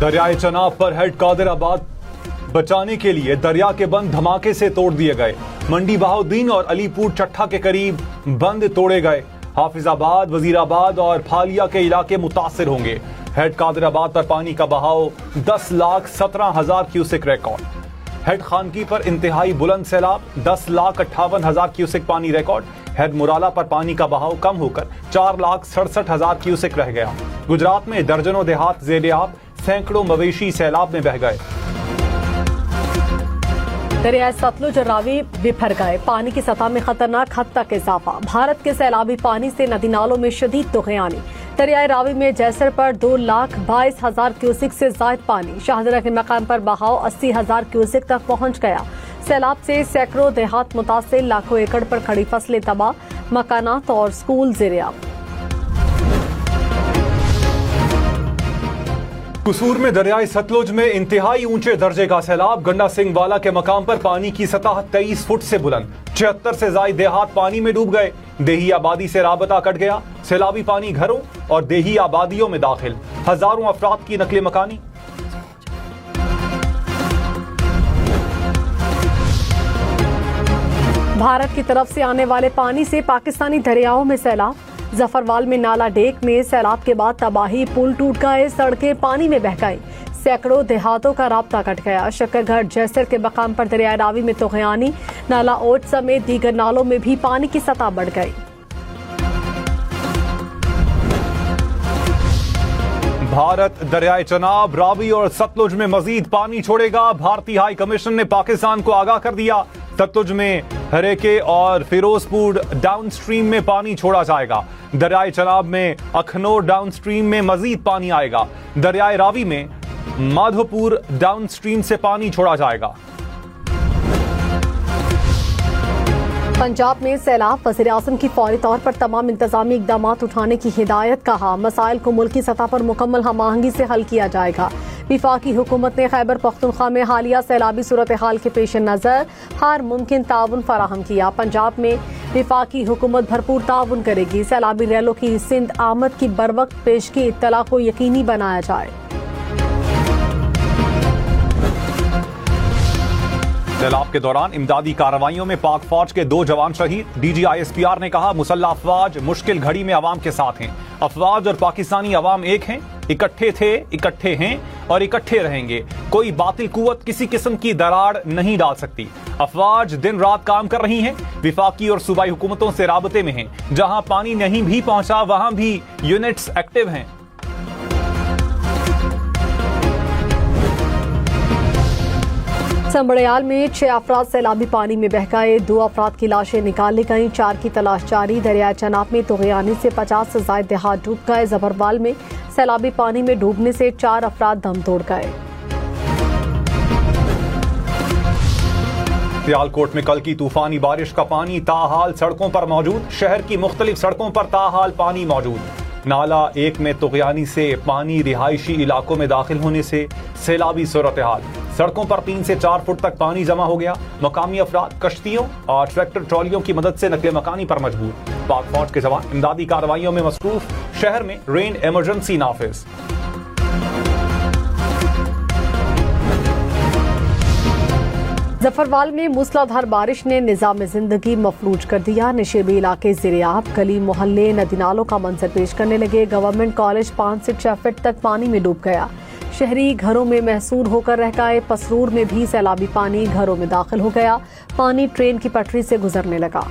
दरियाए चनाब पर हेड कादिराबाद बचाने के लिए दरिया के बंद धमाके से तोड़ दिए गए। मंडी बहाउद्दीन और अलीपुर चट्ठा के करीब बंद तोड़े गए। हाफिजाबाद, वजीराबाद और फालिया के इलाके मुतासिर होंगे। हेड कादिराबाद पर पानी का बहाव 10,17,000 क्यूसेक रिकॉर्ड। हेड खानकी पर इंतहाई बुलंद सैलाब 10,58,000 क्यूसेक पानी रिकॉर्ड। हेड मुराला पर पानी का बहाव कम होकर 4,67,000 क्यूसेक रह गया। गुजरात में दर्जनों देहात ज़ेर-ए-आब, सैकड़ों मवेशी सैलाब में बह गए। दरियाए सतलुज और रावी बिफर गए। पानी की सतह में खतरनाक हद तक इजाफा। भारत के सैलाबी पानी से नदी नालों में शदीद तुग़यानी। दरियाए रावी में जैसर पर 2,22,000 क्यूसेक से जायद पानी। शाहजरा के मकाम पर बहाव 80,000 क्यूसेक तक पहुंच गया। सैलाब से सैकड़ों देहात मुतासिर, लाखों एकड़ पर खड़ी फसलें तबाह, मकानात और स्कूल ज़ेर-ए-आब। कसूर में दरियाए सतलुज में इंतहाई ऊंचे दर्जे का सैलाब। गंडा सिंह वाला के मकाम पर पानी की सतह 23 फुट से बुलंद। 76 से ज्यादा देहात पानी में डूब गए। देही आबादी से राबता कट गया। सैलाबी पानी घरों और देही आबादियों में दाखिल। हजारों अफराद की नकले मकानी। भारत की तरफ से आने वाले पानी से पाकिस्तानी दरियाओं में सैलाब। जफरवाल में नाला डेक में सैलाब के बाद तबाही, पुल टूट गए, सड़कें पानी में बह गई। सैकड़ों देहातों का राब्ता कट गया। शक्करगढ़ जैसर के मकाम पर दरिया रावी में तुग़यानी। नाला ओट समेत दीगर नालों में भी पानी की सतह बढ़ गई। भारत दरियाए चनाब, रावी और सतलुज में मजीद पानी छोड़ेगा। भारतीय हाई कमीशन ने पाकिस्तान को आगाह कर दिया। सतलुज में हरेके और फिरोजपुर डाउन स्ट्रीम में पानी छोड़ा जाएगा। दरियाए चनाब में अखनौर डाउन स्ट्रीम में मजीद पानी आएगा। दरियाए रावी में माधोपुर डाउन स्ट्रीम से पानी छोड़ा जाएगा। पंजाब में सैलाब, वज़ीर आज़म की फौरी तौर पर तमाम इंतजामी इकदाम उठाने की हिदायत। कहा, मसाइल को मुल्की सतह पर मुकम्मल हमाहंगी से हल किया जाएगा। विफाकी हुकूमत ने खैबर पख्तूनख्वा में हालिया सैलाबी सूरत हाल के पेश नज़र हर मुमकिन ताउन फराहम किया। पंजाब में विफाकी हुकूमत भरपूर ताउन करेगी। सैलाबी रैलों की सिंध आमद की बरवक्त पेशगी इत्तला को यकीनी बनाया जाए। सैलाब के दौरान इमदादी कार्रवाइयों में पाक फौज के 2 जवान शहीद। DGISPR ने कहा, मुसल्लह अफवाज मुश्किल घड़ी में अवाम के साथ हैं। अफवाज और पाकिस्तानी अवाम एक हैं, इकट्ठे थे, इकट्ठे हैं और इकट्ठे रहेंगे। कोई बातिल कुव्वत किसी किस्म की दरार नहीं डाल सकती। अफवाज दिन रात काम कर रही हैं। विफाकी और सूबाई हुकूमतों से राबते में हैं। जहां पानी नहीं भी पहुंचा वहां भी यूनिट्स एक्टिव हैं। संबड़ियाल में 6 अफराद सैलाबी पानी में बह गए। 2 अफराद की लाशें निकाल ली गईं। 4 की तलाश जारी। दरिया चनाब में तुग़यानी से 50 से ज्यादा देहात डूब गए। जफरवाल में सैलाबी पानी में डूबने से 4 अफराद दम तोड़ गए। सियालकोट में कल की तूफानी बारिश का पानी ताहाल सड़कों पर मौजूद। शहर की मुख्तलिफ सड़कों पर ताहाल पानी मौजूद। नाला 1 में तुग़यानी से पानी रिहायशी इलाकों में दाखिल होने से सैलाबी सूरत हाल। सड़कों पर 3 से 4 फुट तक पानी जमा हो गया। मकामी अफराद कश्तियों और ट्रैक्टर ट्रॉलियों की मदद से नकले मकानी पर मजबूर। पाक फौज के जवान इमदादी कार्रवाइयों में मसरूफ। शहर में रेन इमरजेंसी नाफिज। जफरवाल में मूसलाधार बारिश ने निजाम जिंदगी मफलूज कर दिया। नशेबी इलाके ज़ेर-ए-आब, गली मोहल्ले नदी नालों का मंजर पेश करने लगे। गवर्नमेंट कॉलेज 5 से 6 फीट तक पानी में डूब गया। शहरी घरों में महसूर होकर रह गए। पसरूर में भी सैलाबी पानी घरों में दाखिल हो गया। पानी ट्रेन की पटरी से गुजरने लगा।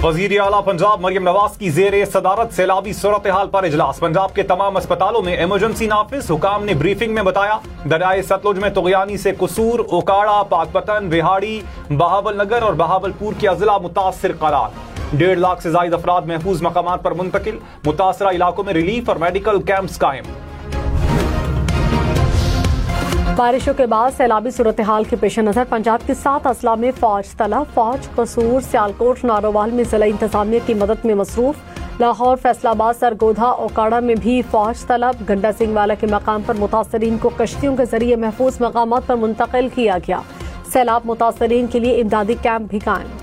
वज़ीर आला पंजाब मरियम नवाज की ज़ेरे सदारत सैलाबी सूरत हाल पर इजलास। पंजाब के तमाम अस्पतालों में इमरजेंसी नाफिज। हुकाम ने ब्रीफिंग में बताया, दरियाए सतलुज में तुग़यानी से कसूर, ओकाड़ा, पाकपतन, रिहाड़ी, बहावलनगर और बहावलपुर के अजला मुतासिर करार। 1.5 लाख से ज्यादा अफराद महफूज मकामात पर मुंतकिल। मुतासरा इलाकों में रिलीफ और मेडिकल कैंप्स कायम। बारिशों के बाद सैलाबी सूरत हाल के पेश नजर पंजाब के 7 अजला में फौज तलब। फौज कसूर, सियालकोट, नारोवाल में जिला इंतजामिया की मदद में मसरूफ। लाहौर, फैसलाबाद, सरगोधा, ओकाड़ा में भी फौज तलब। गंडा सिंह वाला के मकाम पर मुतासरीन को कश्तियों के जरिए महफूज मकामात पर मुंतकिल किया गया। सैलाब मुतासरीन के लिए इमदादी कैंप भी कायम।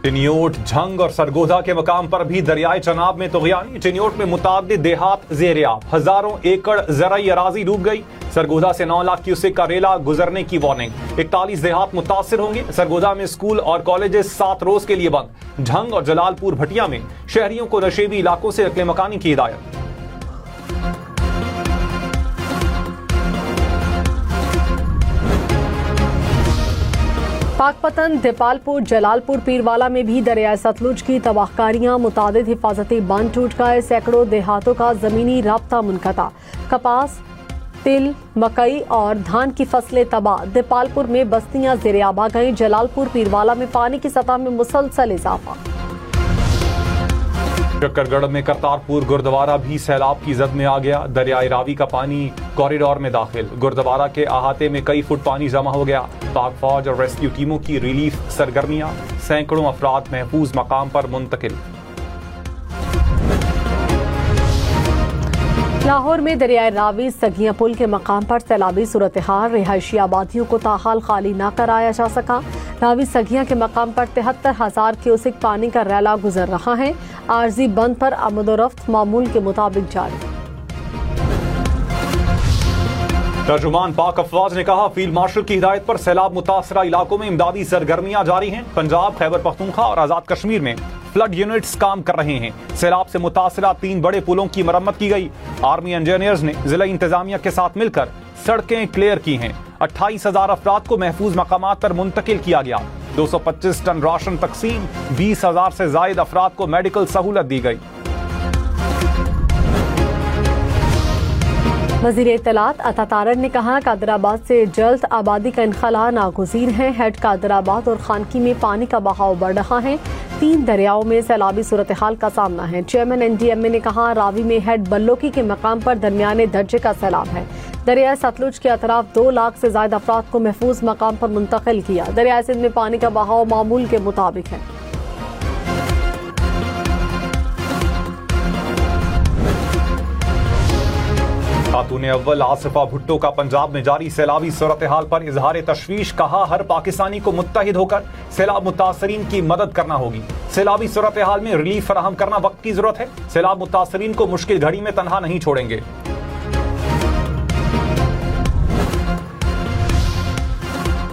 चिन्योट, झंग और सरगोधा के मकाम पर भी दरियाए चनाब में तुग़यानी। चिन्योट में मुताद्दिद देहात ज़ेर-ए-आब, हजारों एकड़ ज़राई अराज़ी डूब गई। सरगोधा से 9 लाख क्यूसेक का रेला गुजरने की वार्निंग। 41 देहात मुतासिर होंगे। सरगोधा में स्कूल और कॉलेजेस 7 रोज के लिए बंद। झंग और जलालपुर भटिया में शहरियों को नशेबी इलाकों से नकले मकानी की हिदायत। पाकपतन, देपालपुर, जलालपुर, पीरवाला में भी दरियाए सतलुज की तबाहकारियां। मुतादिद हिफाजती बंद टूट गए। सैकड़ों देहातों का जमीनी राब्ता मुनक़ता। कपास, तिल, मकई और धान की फसलें तबाह। देपालपुर में बस्तियां ज़ेर-ए-आब आ गईं। जलालपुर, पीरवाला में पानी की सतह में मुसलसल इजाफा। शक्करगढ़ में करतारपुर गुरुद्वारा भी सैलाब की जद में आ गया। दरियाए रावी का पानी कॉरिडोर में दाखिल। गुरुद्वारा के अहाते में कई फुट पानी जमा हो गया। पाक फौज और रेस्क्यू टीमों की रिलीफ सरगर्मियां। सैकड़ों अफराद महफूज मकाम पर मुंतकिल। लाहौर में दरियाए रावी सगिया पुल के मकाम पर सैलाबी सूरत हाल। रिहायशी आबादियों को ताहाल खाली न कराया जा सका। रावी सगिया के मकाम पर 73,000 क्यूसेक पानी का रैला गुजर रहा है। आरजी बंद पर आमदोरफ्त मामूल के मुताबिक जारी। तर्जुमान पाक अफवाज ने कहा, फील्ड मार्शल की हिदायत पर सैलाब मुतासरा इलाकों में इमदादी सरगर्मियां जारी हैं। पंजाब, खैबर पख्तूनख्वा और आजाद कश्मीर में फ्लड यूनिट्स काम कर रहे हैं। सैलाब से मुतासरा 3 बड़े पुलों की मरम्मत की गई। आर्मी इंजीनियर्स ने जिला इंतजामिया के साथ मिलकर सड़कें क्लियर की हैं। 28,000 अफराद को महफूज मकामात पर मुंतकिल किया गया। 225 टन राशन तकसीम। 20,000 से जायद अफराद को मेडिकल सहूलत दी गई। वज़ीर इत्तलात अता तारड़ ने कहा, कादराबाद से जल्द आबादी का इनखला नागुज़ीर है। हेड कादराबाद और खानकी में पानी का बहाव बढ़ रहा है। 3 दरियाओं में सैलाबी सूरत हाल का सामना है। चेयरमैन NDMA ने कहा, रावी में हेड बल्लोकी के मकाम पर दरमियाने दर्जे का सैलाब है। दरियाए सतलुज के अतराफ 2 लाख से ज्यादा अफराद को महफूज मकाम पर मुंतकिल किया। दरियाए सिंध में पानी का बहाव मामूल के मुताबिक है। खातून अव्वल आसिफा भुट्टो का पंजाब में जारी सैलाबी सूरत हाल पर इजहार तशवीश। कहा, हर पाकिस्तानी को मुत्तहिद होकर सैलाब मुतासरीन की मदद करना होगी। सैलाबी सूरत हाल में रिलीफ फराहम करना वक्त की जरूरत है। सैलाब मुतासरीन को मुश्किल घड़ी में तनहा नहीं छोड़ेंगे।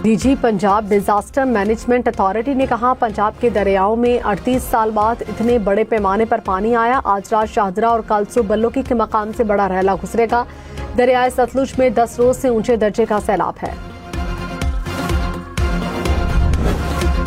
DG Punjab disaster management authority ने कहा, पंजाब के दरियाओं में 38 साल बाद इतने बड़े पैमाने पर पानी आया। आज रात शाहदरा और कल सुबह बल्लोकी के मकाम से बड़ा रैला गुजरेगा। दरियाए सतलुज में 10 रोज से ऊंचे दर्जे का सैलाब है।